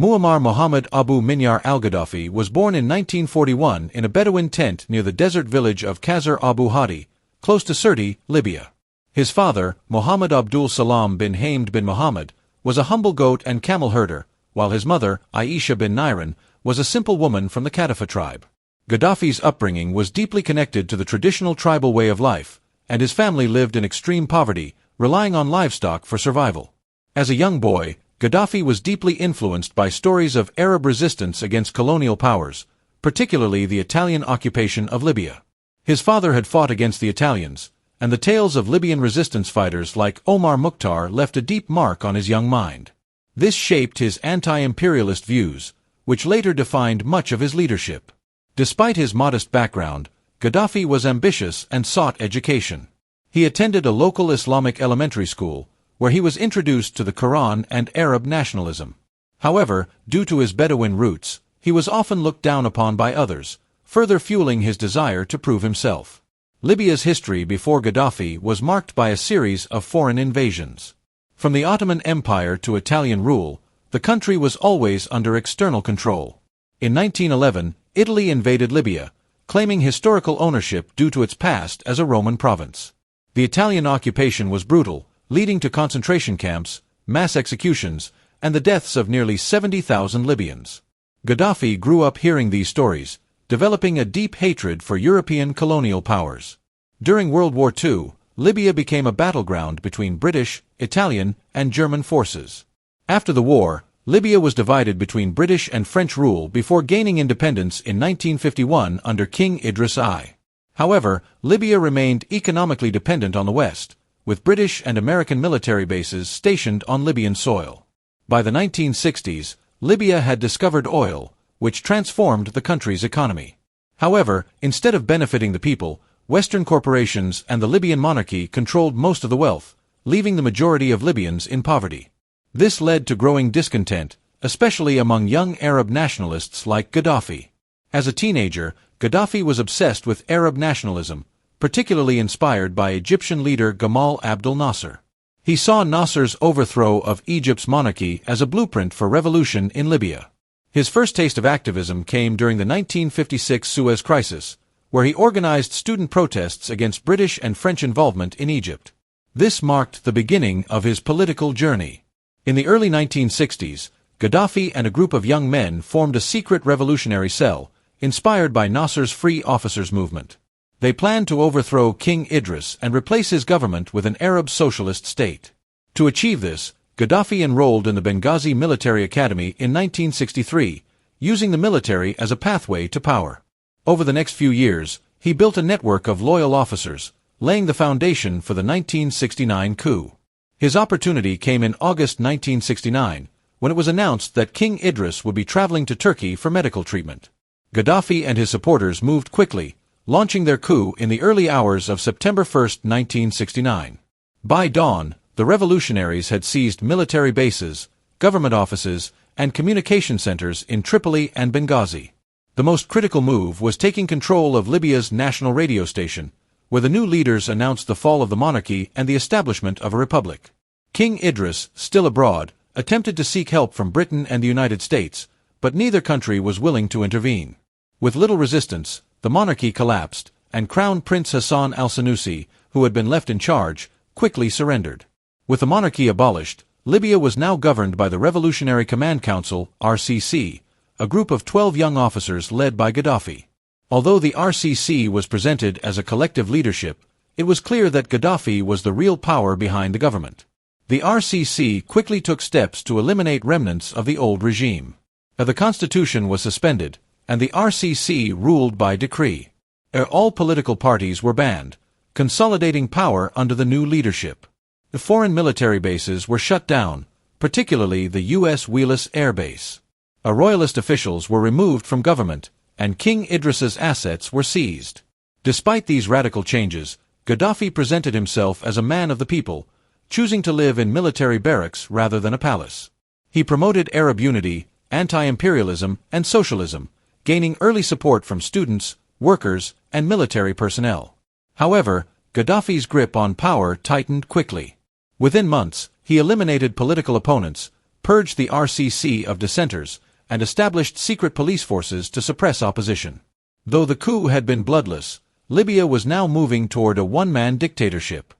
Muammar Mohammed Abu Minyar al-Gaddafi was born in 1941 in a Bedouin tent near the desert village of Qasr Abu Hadi, close to Sirte, Libya. His father, Mohammed Abdul Salam bin Hamd bin Muhammad, was a humble goat and camel herder, while his mother, Aisha bin Nairan, was a simple woman from the Gaddafi tribe. Gaddafi's upbringing was deeply connected to the traditional tribal way of life, and his family lived in extreme poverty, relying on livestock for survival. As a young boy, Gaddafi was deeply influenced by stories of Arab resistance against colonial powers, particularly the Italian occupation of Libya. His father had fought against the Italians, and the tales of Libyan resistance fighters like Omar Mukhtar left a deep mark on his young mind. This shaped his anti-imperialist views, which later defined much of his leadership. Despite his modest background, Gaddafi was ambitious and sought education. He attended a local Islamic elementary school, where he was introduced to the Quran and Arab nationalism. However, due to his Bedouin roots, he was often looked down upon by others, further fueling his desire to prove himself. Libya's history before Gaddafi was marked by a series of foreign invasions. From the Ottoman Empire to Italian rule, the country was always under external control. In 1911, Italy invaded Libya, claiming historical ownership due to its past as a Roman province. The Italian occupation was brutal, leading to concentration camps, mass executions, and the deaths of nearly 70,000 Libyans. Gaddafi grew up hearing these stories, developing a deep hatred for European colonial powers. During World War II, Libya became a battleground between British, Italian, and German forces. After the war, Libya was divided between British and French rule before gaining independence in 1951 under King Idris I. However, Libya remained economically dependent on the West, with British and American military bases stationed on Libyan soil. By the 1960s, Libya had discovered oil, which transformed the country's economy. However, instead of benefiting the people, Western corporations and the Libyan monarchy controlled most of the wealth, leaving the majority of Libyans in poverty. This led to growing discontent, especially among young Arab nationalists like Gaddafi. As a teenager, Gaddafi was obsessed with Arab nationalism, particularly inspired by Egyptian leader Gamal Abdel Nasser. He saw Nasser's overthrow of Egypt's monarchy as a blueprint for revolution in Libya. His first taste of activism came during the 1956 Suez Crisis, where he organized student protests against British and French involvement in Egypt. This marked the beginning of his political journey. In the early 1960s, Gaddafi and a group of young men formed a secret revolutionary cell, inspired by Nasser's Free Officers movement. They planned to overthrow King Idris and replace his government with an Arab socialist state. To achieve this, Gaddafi enrolled in the Benghazi Military Academy in 1963, using the military as a pathway to power. Over the next few years, he built a network of loyal officers, laying the foundation for the 1969 coup. His opportunity came in August 1969, when it was announced that King Idris would be traveling to Turkey for medical treatment. Gaddafi and his supporters moved quickly, launching their coup in the early hours of September 1, 1969. By dawn, the revolutionaries had seized military bases, government offices, and communication centers in Tripoli and Benghazi. The most critical move was taking control of Libya's national radio station, where the new leaders announced the fall of the monarchy and the establishment of a republic. King Idris, still abroad, attempted to seek help from Britain and the United States, but neither country was willing to intervene. With little resistance, the monarchy collapsed, and Crown Prince Hassan al-Senussi, who had been left in charge, quickly surrendered. With the monarchy abolished, Libya was now governed by the Revolutionary Command Council, RCC, a group of 12 young officers led by Gaddafi. Although the RCC was presented as a collective leadership, it was clear that Gaddafi was the real power behind the government. The RCC quickly took steps to eliminate remnants of the old regime. The constitution was suspended, and the RCC ruled by decree. All political parties were banned, consolidating power under the new leadership. The foreign military bases were shut down, particularly the U.S. Wheelus Air Base. Royalist officials were removed from government, and King Idris's assets were seized. Despite these radical changes, Gaddafi presented himself as a man of the people, choosing to live in military barracks rather than a palace. He promoted Arab unity, anti-imperialism, and socialism, gaining early support from students, workers, and military personnel. However, Gaddafi's grip on power tightened quickly. Within months, he eliminated political opponents, purged the RCC of dissenters, and established secret police forces to suppress opposition. Though the coup had been bloodless, Libya was now moving toward a one-man dictatorship.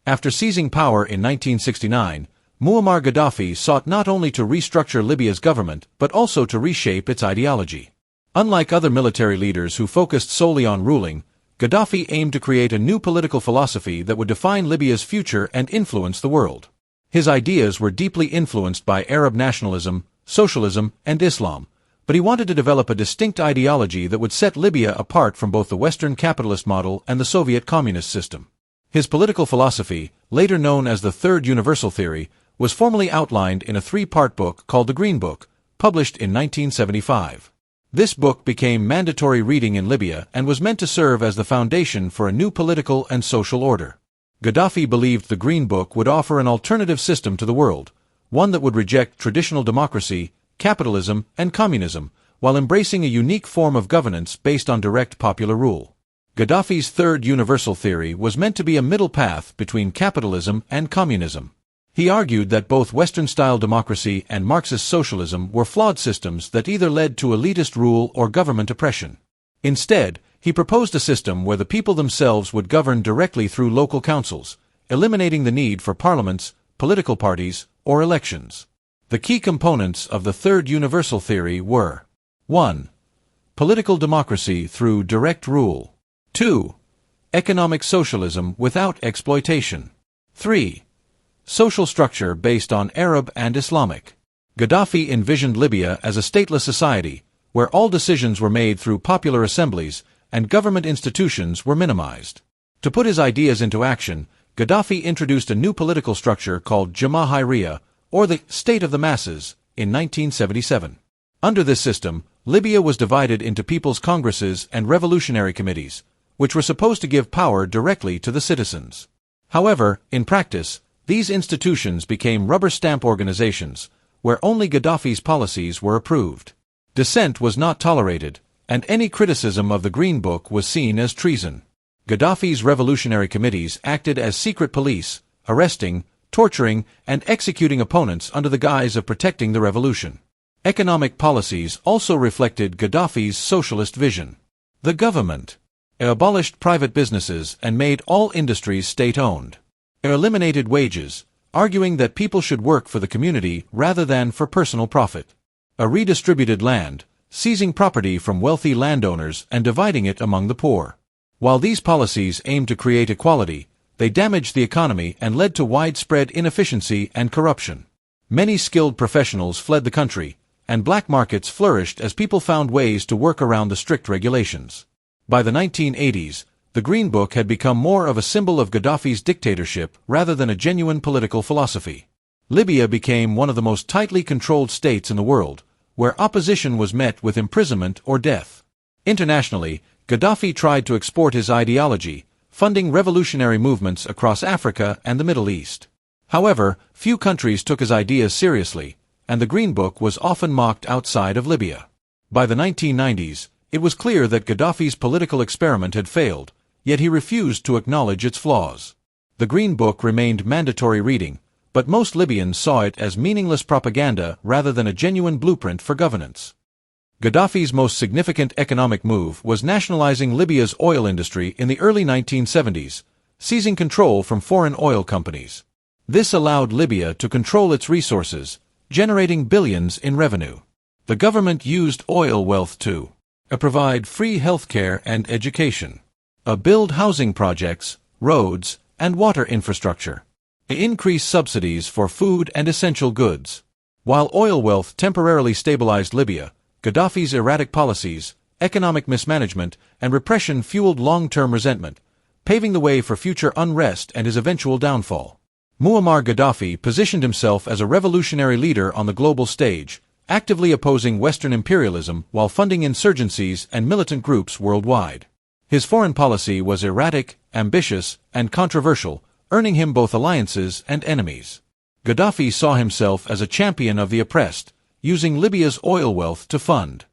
After seizing power in 1969, Muammar Gaddafi sought not only to restructure Libya's government but also to reshape its ideology. Unlike other military leaders who focused solely on ruling, Gaddafi aimed to create a new political philosophy that would define Libya's future and influence the world. His ideas were deeply influenced by Arab nationalism, socialism, and Islam, but he wanted to develop a distinct ideology that would set Libya apart from both the Western capitalist model and the Soviet communist system. His political philosophy, later known as the Third Universal Theory, was formally outlined in a three-part book called the Green Book, published in 1975. This book became mandatory reading in Libya and was meant to serve as the foundation for a new political and social order. Gaddafi believed the Green Book would offer an alternative system to the world, one that would reject traditional democracy, capitalism, and communism, while embracing a unique form of governance based on direct popular rule. Gaddafi's Third Universal Theory was meant to be a middle path between capitalism and communism. He argued that both Western-style democracy and Marxist socialism were flawed systems that either led to elitist rule or government oppression. Instead, he proposed a system where the people themselves would govern directly through local councils, eliminating the need for parliaments, political parties, or elections. The key components of the Third Universal Theory were: 1. Political democracy through direct rule. 2. Economic socialism without exploitation. 3. Social structure based on Arab and Islamic. Gaddafi envisioned Libya as a stateless society, where all decisions were made through popular assemblies and government institutions were minimized. To put his ideas into action, Gaddafi introduced a new political structure called Jamahiriya, or the State of the Masses, in 1977. Under this system, Libya was divided into people's congresses and revolutionary committees, which were supposed to give power directly to the citizens. However, in practice, these institutions became rubber stamp organizations, where only Gaddafi's policies were approved. Dissent was not tolerated, and any criticism of the Green Book was seen as treason. Gaddafi's revolutionary committees acted as secret police, arresting, torturing, and executing opponents under the guise of protecting the revolution. Economic policies also reflected Gaddafi's socialist vision. The government abolished private businesses and made all industries state-owned. It eliminated wages, arguing that people should work for the community rather than for personal profit. Redistributed land, seizing property from wealthy landowners and dividing it among the poor. While these policies aimed to create equality, they damaged the economy and led to widespread inefficiency and corruption. Many skilled professionals fled the country, and black markets flourished as people found ways to work around the strict regulations. By the 1980s, the Green Book had become more of a symbol of Gaddafi's dictatorship rather than a genuine political philosophy. Libya became one of the most tightly controlled states in the world, where opposition was met with imprisonment or death. Internationally, Gaddafi tried to export his ideology, funding revolutionary movements across Africa and the Middle East. However, few countries took his ideas seriously, and the Green Book was often mocked outside of Libya. By the 1990s, it was clear that Gaddafi's political experiment had failed, yet he refused to acknowledge its flaws. The Green Book remained mandatory reading, but most Libyans saw it as meaningless propaganda rather than a genuine blueprint for governance. Gaddafi's most significant economic move was nationalizing Libya's oil industry in the early 1970s, seizing control from foreign oil companies. This allowed Libya to control its resources, generating billions in revenue. The government used oil wealth to provide free healthcare and education, build housing projects, roads, and water infrastructure, increase subsidies for food and essential goods. While oil wealth temporarily stabilized Libya, Gaddafi's erratic policies, economic mismanagement, and repression fueled long-term resentment, paving the way for future unrest and his eventual downfall. Muammar Gaddafi positioned himself as a revolutionary leader on the global stage, actively opposing Western imperialism while funding insurgencies and militant groups worldwide. His foreign policy was erratic, ambitious, and controversial, earning him both alliances and enemies. Gaddafi saw himself as a champion of the oppressed, using Libya's oil wealth to fund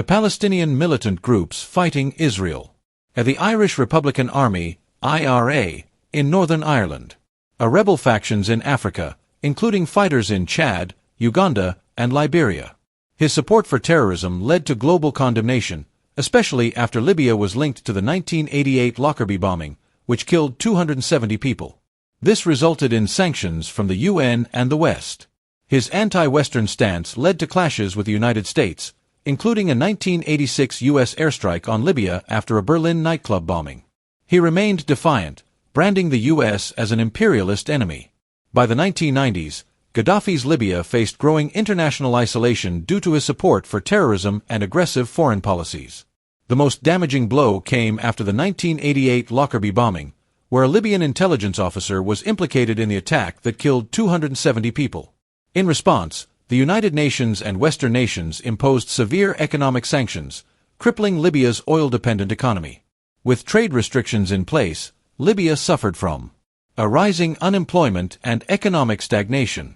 Palestinian militant groups fighting Israel, the Irish Republican Army, IRA, in Northern Ireland, rebel factions in Africa, including fighters in Chad, Uganda, and Liberia. His support for terrorism led to global condemnation, especially after Libya was linked to the 1988 Lockerbie bombing, which killed 270 people. This resulted in sanctions from the UN and the West. His anti-Western stance led to clashes with the United States, including a 1986 U.S. airstrike on Libya after a Berlin nightclub bombing. He remained defiant, branding the U.S. as an imperialist enemy. By the 1990s, Gaddafi's Libya faced growing international isolation due to his support for terrorism and aggressive foreign policies. The most damaging blow came after the 1988 Lockerbie bombing, where a Libyan intelligence officer was implicated in the attack that killed 270 people. In response, the United Nations and Western nations imposed severe economic sanctions, crippling Libya's oil-dependent economy. With trade restrictions in place, Libya suffered from a rising unemployment and economic stagnation,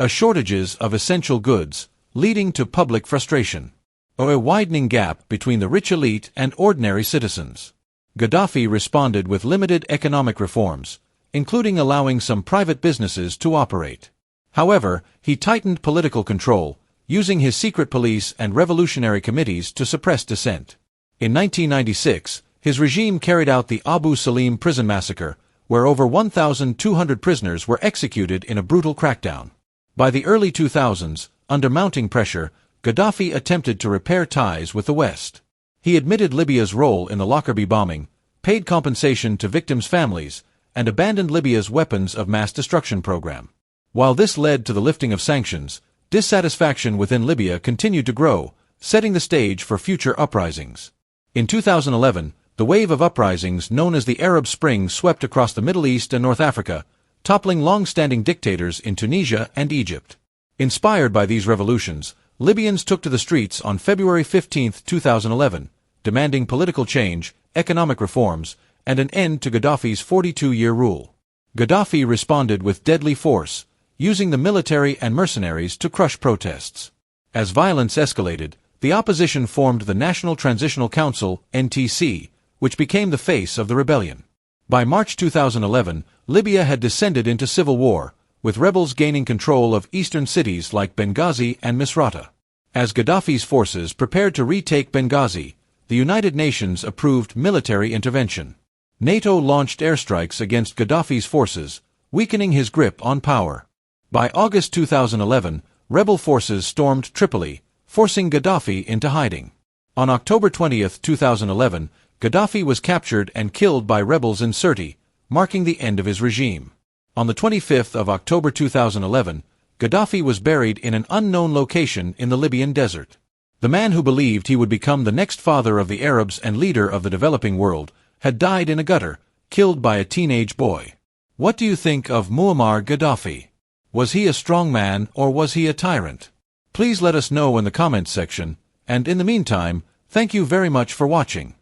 shortages of essential goods, leading to public frustration, or a widening gap between the rich elite and ordinary citizens. Gaddafi responded with limited economic reforms, including allowing some private businesses to operate. However, he tightened political control, using his secret police and revolutionary committees to suppress dissent. In 1996, his regime carried out the Abu Salim prison massacre, where over 1,200 prisoners were executed in a brutal crackdown. By the early 2000s, under mounting pressure, Gaddafi attempted to repair ties with the West. He admitted Libya's role in the Lockerbie bombing, paid compensation to victims' families, and abandoned Libya's weapons of mass destruction program. While this led to the lifting of sanctions, dissatisfaction within Libya continued to grow, setting the stage for future uprisings. In 2011, the wave of uprisings known as the Arab Spring swept across the Middle East and North Africa, toppling long-standing dictators in Tunisia and Egypt. Inspired by these revolutions, Libyans took to the streets on February 15, 2011, demanding political change, economic reforms, and an end to Gaddafi's 42-year rule. Gaddafi responded with deadly force, using the military and mercenaries to crush protests. As violence escalated, the opposition formed the National Transitional Council, NTC, which became the face of the rebellion. By March 2011, Libya had descended into civil war, with rebels gaining control of eastern cities like Benghazi and Misrata. As Gaddafi's forces prepared to retake Benghazi, the United Nations approved military intervention. NATO launched airstrikes against Gaddafi's forces, weakening his grip on power. By August 2011, rebel forces stormed Tripoli, forcing Gaddafi into hiding. On October 20, 2011, Gaddafi was captured and killed by rebels in Sirte, marking the end of his regime. On the 25th of October 2011, Gaddafi was buried in an unknown location in the Libyan desert. The man who believed he would become the next father of the Arabs and leader of the developing world had died in a gutter, killed by a teenage boy. What do you think of Muammar Gaddafi? Was he a strong man or was he a tyrant? Please let us know in the comments section, and in the meantime, thank you very much for watching.